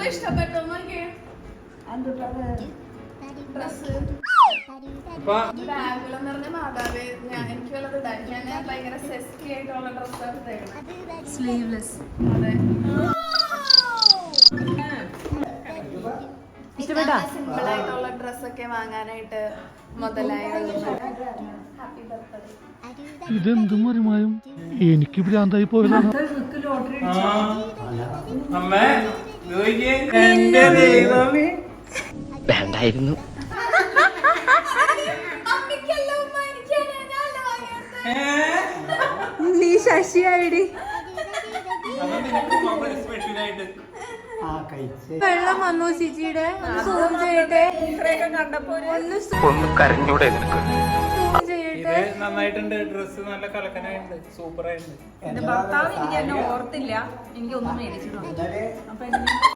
ഇഷ്ടപ്പെട്ടോ ഡ്രസ് ബാഗുകളെന്ന് പറഞ്ഞ മാതാവ് എനിക്ക് വല്ലത് ഇടാൻ ഞാൻ ഭയങ്കര സെസ്റ്റി ആയിട്ടുള്ള ഡ്രസ്സാണ് തേക്കുന്നത് സ്ലീവ്ലെസ് അതെ സിമ്പിൾ ആയിട്ടുള്ള ഡ്രസ്സൊക്കെ വാങ്ങാനായിട്ട് മുതലായ ഹാപ്പി ബർത്ത്ഡേ ഇതെന്തും മറിമായും എനിക്ക് ഭ്രാന്തായി പോയതാണ് വേണ്ടായിരുന്നു നീ ശശിയായിടി വെള്ളം വന്നു ചേച്ചിയുടെ സൂം ചെയ്യട്ടെ ഒന്ന് കരഞ്ഞൂടെ നിനക്ക് നന്നായിട്ടുണ്ട് ഡ്രസ് നല്ല കലക്കനായിട്ടുണ്ട് സൂപ്പർ ആയിട്ടുണ്ട് എന്റെ ഭർത്താവ് എനിക്ക് എന്നെ ഓർത്തില്ല എനിക്കൊന്നും മേടിച്ചിട്ടുണ്ട് അപ്പൊ